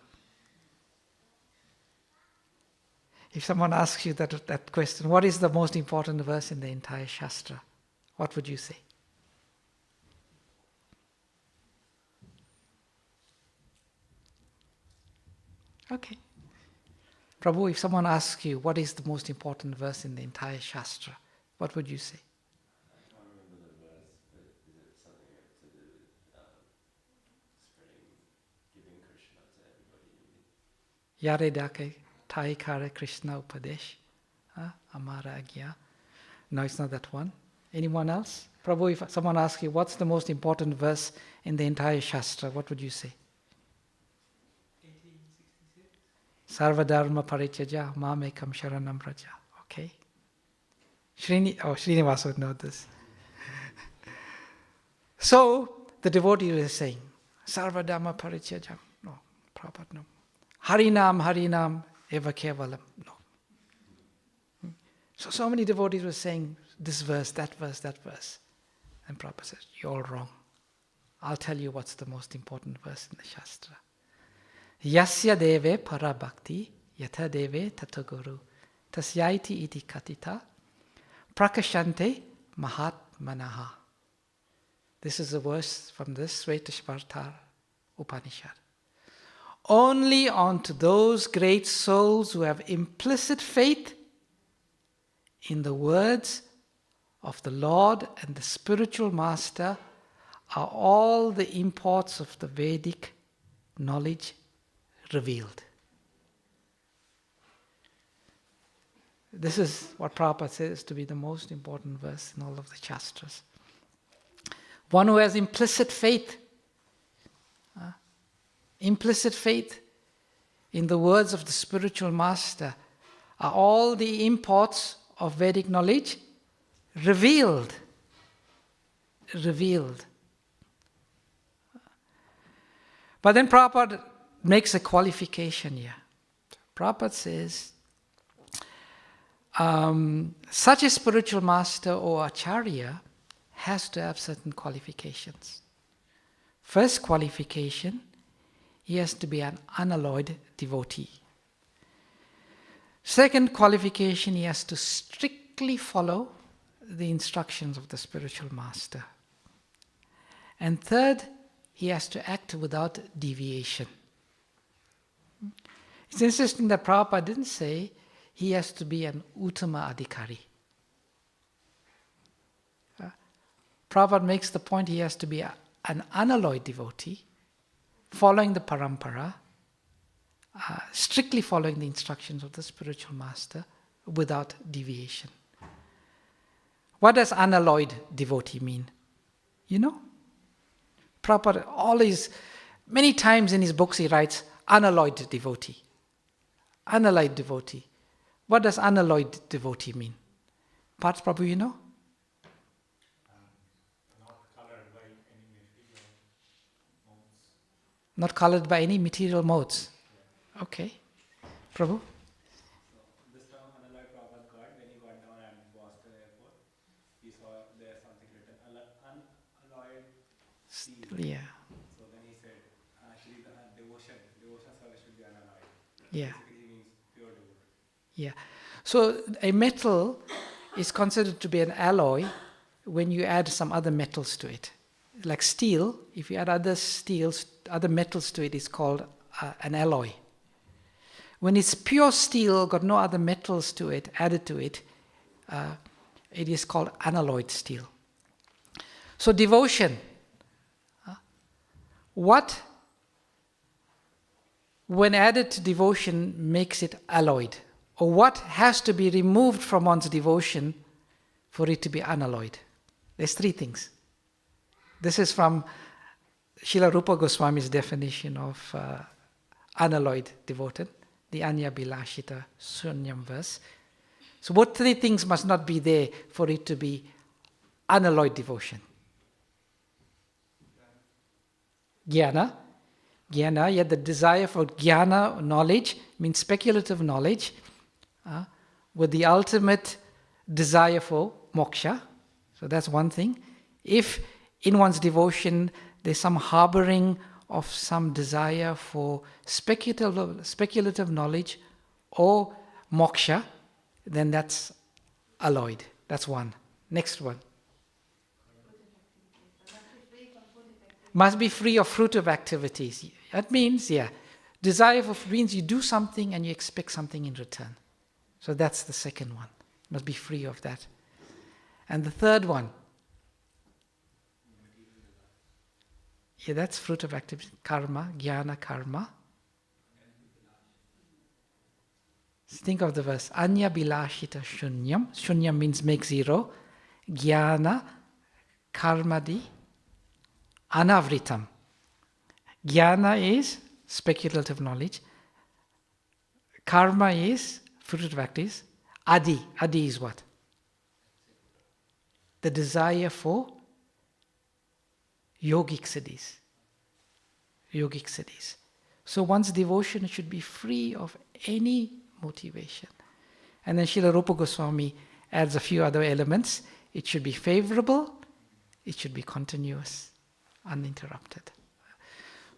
If someone asks you that question, what is the most important verse in the entire Shastra? What would you say? Okay. Prabhu, if someone asks you what is the most important verse in the entire Shastra, what would you say?
I can't remember the verse, but is it something like to do with spreading, giving Krishna to everybody?
Yare dake thai kare Krishna upadesh, amara agya. No, it's not that one. Anyone else? Prabhu, if someone asks you what's the most important verse in the entire Shastra, what would you say? 1866. Sarvadharma parichaja mamekam sharanam praja. Okay. Srinivasa would know this. So, the devotee is saying, Sarvadharma parichaja. No, Prabhupada, no. Harinam eva kevalam. No. So many devotees were saying this verse, that verse, that verse. And Prabhupada says, you're all wrong. I'll tell you what's the most important verse in the Shastra. Yasya deve para bhakti, yatha deve tata guru, tasyaiti iti katita, prakashante mahatmanaha. This is a verse from the Svetashvartar Upanishad. Only unto those great souls who have implicit faith in the words of the Lord and the spiritual master are all the imports of the Vedic knowledge revealed. This is what Prabhupada says to be the most important verse in all of the Shastras. One who has implicit faith in the words of the spiritual master are all the imports of Vedic knowledge revealed. But then Prabhupada makes a qualification here. Prabhupada says, such a spiritual master or acharya has to have certain qualifications. First qualification, he has to be an unalloyed devotee. Second qualification, he has to strictly follow the instructions of the spiritual master. And third, he has to act without deviation. It's interesting that Prabhupada didn't say he has to be an Uttama Adhikari. Prabhupada makes the point he has to be an unalloyed devotee, following the parampara, strictly following the instructions of the spiritual master without deviation. What does unalloyed devotee mean? You know? Prabhupada many times in his books he writes unalloyed devotee. Unalloyed devotee. What does unalloyed devotee mean? Parth Prabhu, you know? Not colored by any material modes. Yeah. Okay. Prabhu?
This term unalloyed Prabhupada got when he got down at Boston airport. He saw there something written unalloyed steel.
Yeah.
So then he said, actually the devotion service should be unalloyed.
Yeah.
Basically he means pure devotion.
Yeah. So a metal is considered to be an alloy when you add some other metals to it. Like steel, if you add other metals to it, it's called an alloy. When it's pure steel, got no other metals to it, added to it, it is called unalloyed steel. So devotion, what, when added to devotion, makes it alloyed? Or what has to be removed from one's devotion for it to be unalloyed? There's three things. This is from Srila Rupa Goswami's definition of unalloyed devoted, the Anya Bilashita Sunyam verse. So what three things must not be there for it to be unalloyed devotion? Jnana, yet the desire for jnana, knowledge, means speculative knowledge, with the ultimate desire for moksha. So that's one thing. If in one's devotion there's some harboring of some desire for speculative knowledge or moksha, then that's alloyed. That's one. Next one. Must be free of fruitive activities. That means, Desire for means you do something and you expect something in return. So that's the second one. Must be free of that. And the third one, yeah, that's fruit of activity, karma, jnana karma. Think of the verse, anya bilashita shunyam. Shunyam means make zero. Jnana karmadi anavritam. Jnana is speculative knowledge. Karma is fruit of activities. Adi. Adi is what? The desire for yogic siddhis. Yogic siddhis. So one's devotion should be free of any motivation. And then Srila Rupa Goswami adds a few other elements. It should be favorable. It should be continuous, uninterrupted.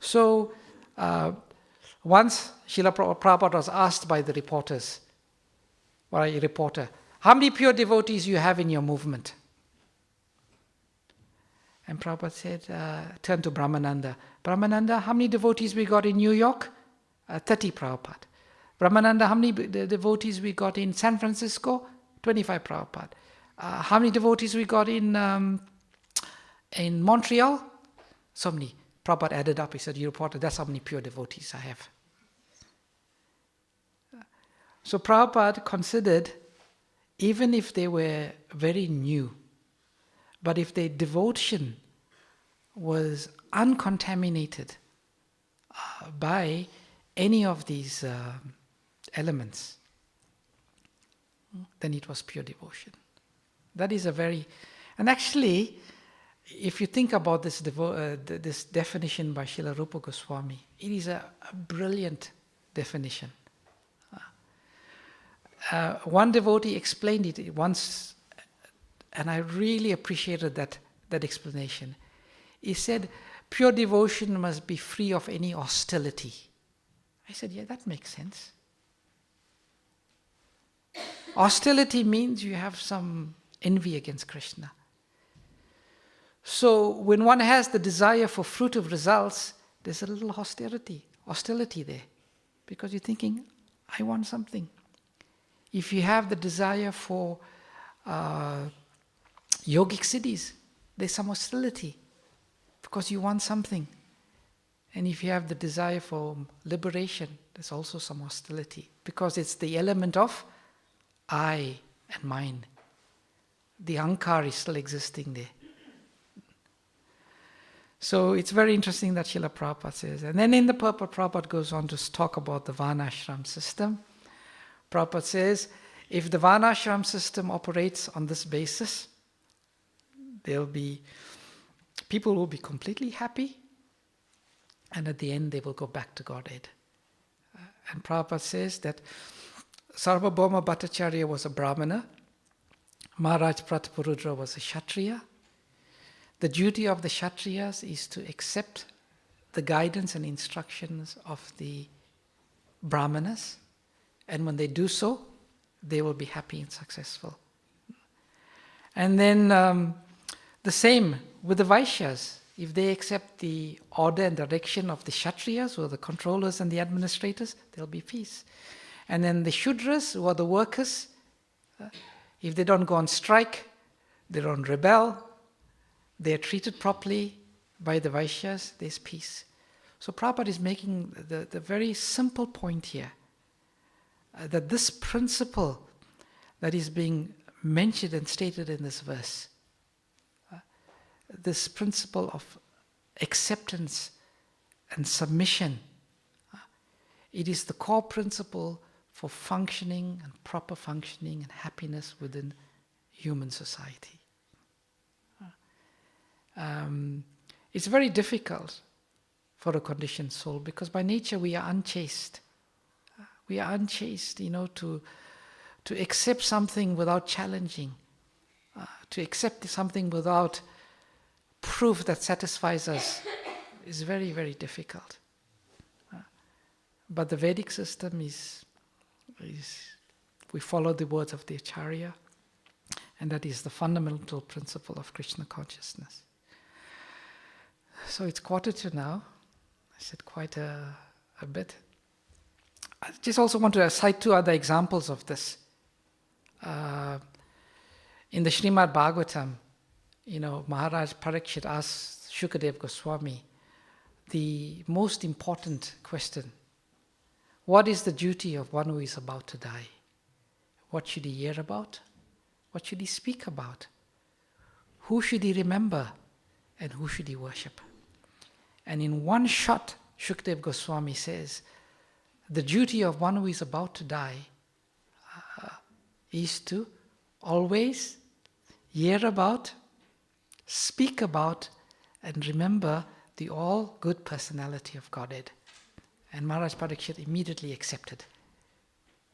So once Srila Prabhupada was asked by the reporters, by a reporter, how many pure devotees you have in your movement? And Prabhupada said, turned to Brahmananda. Brahmananda, how many devotees we got in New York? 30, Prabhupada. Brahmananda, how many devotees we got in San Francisco? 25, Prabhupada. How many devotees we got in Montreal? So many. Prabhupada added up. He said, you reported, that's how many pure devotees I have. So Prabhupada considered, even if they were very new, but if their devotion was uncontaminated by any of these elements, then it was pure devotion. That is a very... And actually, if you think about this this definition by Srila Rupa Goswami, it is a brilliant definition. One devotee explained it once, and I really appreciated that explanation. He said, pure devotion must be free of any hostility. I said, yeah, that makes sense. Hostility means you have some envy against Krishna. So when one has the desire for fruitive results, there's a little hostility there. Because you're thinking, I want something. If you have the desire for yogic siddhis, there's some hostility. Because you want something. And if you have the desire for liberation, there's also some hostility. Because it's the element of I and mine. The ahankara is still existing there. So it's very interesting that Srila Prabhupada says. And then in the purport, Prabhupada goes on to talk about the Varnashram system. Prabhupada says, if the Varnashram system operates on this basis, there'll be people will be completely happy, and at the end they will go back to Godhead. And Prabhupada says that Sarvabhauma Bhattacharya was a Brahmana, Maharaj Prataparudra was a Kshatriya. The duty of the Kshatriyas is to accept the guidance and instructions of the Brahmanas, and when they do so, they will be happy and successful. And then the same with the Vaishyas. If they accept the order and direction of the Kshatriyas, who are the controllers and the administrators, there'll be peace. And then the Shudras, who are the workers, if they don't go on strike, they don't rebel, they are treated properly by the Vaishyas, there's peace. So Prabhupada is making the very simple point here, that this principle that is being mentioned and stated in this verse, this principle of acceptance and submission, it is the core principle for functioning and proper functioning and happiness within human society. It's very difficult for a conditioned soul because by nature we are unchaste. We are unchaste, to accept something without challenging, to accept something without proof that satisfies us is very, very difficult. But the Vedic system is we follow the words of the Acharya, and that is the fundamental principle of Krishna consciousness. So it's 1:45 now. I said quite a bit. I just also want to cite two other examples of this. In the Srimad Bhagavatam, Maharaj Parikshit asked Shukadev Goswami the most important question. What is the duty of one who is about to die? What should he hear about? What should he speak about? Who should he remember? And who should he worship? And in one shot, Shukadev Goswami says, the duty of one who is about to die is to always hear about, speak about, and remember the all-good personality of Godhead. And Maharaj Parikshit immediately accepted.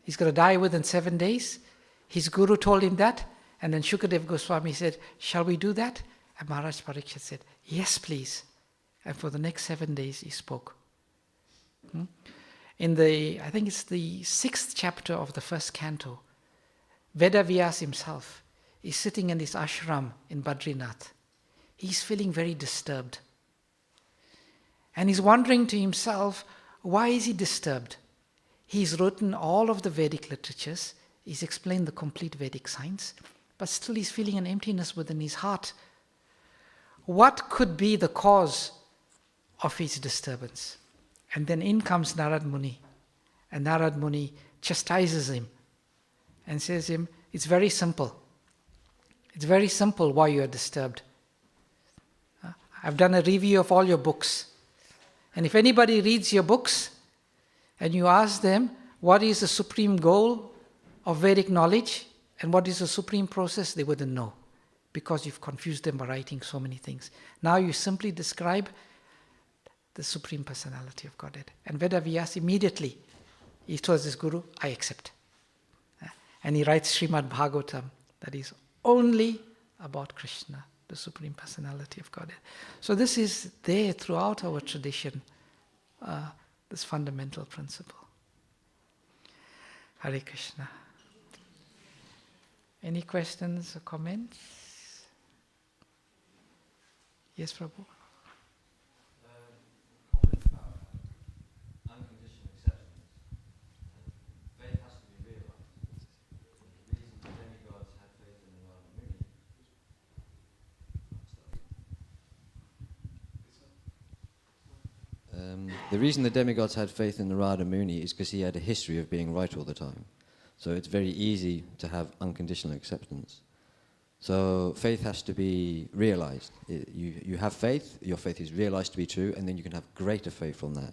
He's going to die within 7 days. His guru told him that. And then Shukadev Goswami said, shall we do that? And Maharaj Parikshit said, yes, please. And for the next 7 days he spoke. In I think it's the 6th chapter of the 1st canto, Vedavyas himself is sitting in this ashram in Badrinath. He's feeling very disturbed. And he's wondering to himself, why is he disturbed? He's written all of the Vedic literatures. He's explained the complete Vedic science. But still he's feeling an emptiness within his heart. What could be the cause of his disturbance? And then in comes Narad Muni. And Narad Muni chastises him and says to him, it's very simple. It's very simple why you are disturbed. I've done a review of all your books. And if anybody reads your books and you ask them what is the supreme goal of Vedic knowledge and what is the supreme process, they wouldn't know because you've confused them by writing so many things. Now you simply describe the Supreme Personality of Godhead. And Vedavyas immediately, he told his guru, I accept. And he writes Srimad Bhagavatam, that is only about Krishna, the Supreme Personality of Godhead. So this is there throughout our tradition, this fundamental principle. Hare Krishna. Any questions or comments? Yes, Prabhu?
Unconditional acceptance. Faith has to be realized. The reason the demigods had faith in the Radha Muni. The reason the demigods had faith in the Radha Muni is because he had a history of being right all the time. So it's very easy to have unconditional acceptance. So faith has to be realized. You have faith, your faith is realized to be true, and then you can have greater faith from that.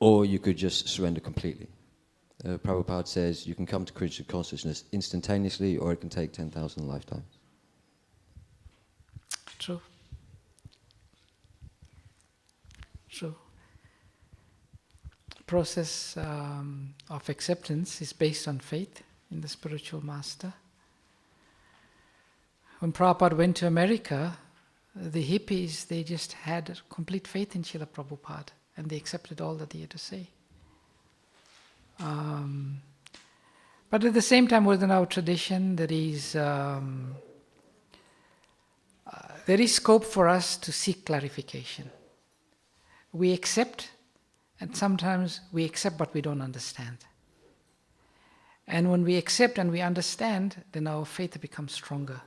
Or you could just surrender completely. Prabhupada says you can come to Krishna consciousness instantaneously, or it can take 10,000 lifetimes.
True. True. Process of acceptance is based on faith in the spiritual master. When Prabhupada went to America, the hippies, they just had complete faith in Srila Prabhupada and they accepted all that he had to say. But at the same time, within our tradition, there is scope for us to seek clarification. We accept, and sometimes we accept but we don't understand. And when we accept and we understand, then our faith becomes stronger.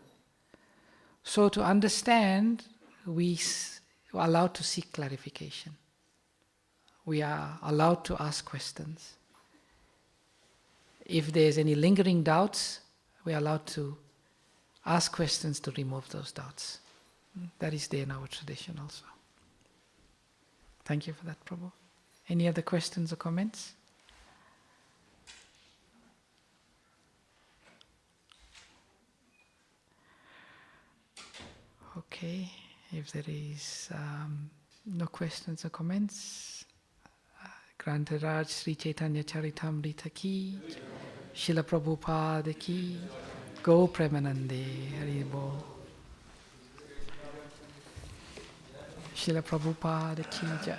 So to understand, we are allowed to seek clarification. We are allowed to ask questions. If there's any lingering doubts, we are allowed to ask questions to remove those doubts. That is there in our tradition also. Thank you for that, Prabhu. Any other questions or comments? Okay, if there is no questions or comments, Granted Raj Sri Caitanya-Caritāmṛta ki, Srila Prabhupada ki, Go Premanande, Hari Bol. Srila Prabhupada ki jai.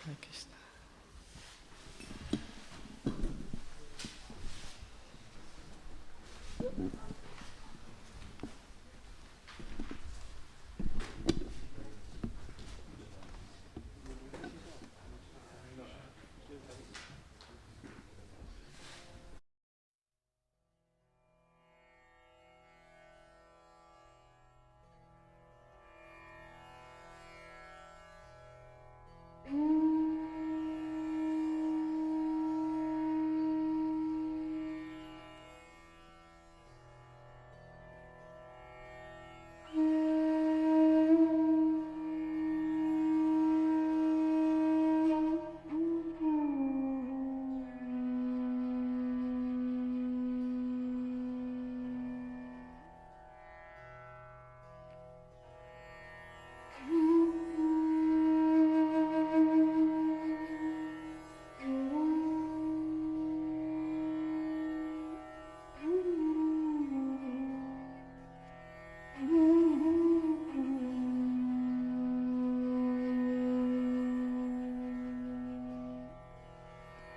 Hare Krishna.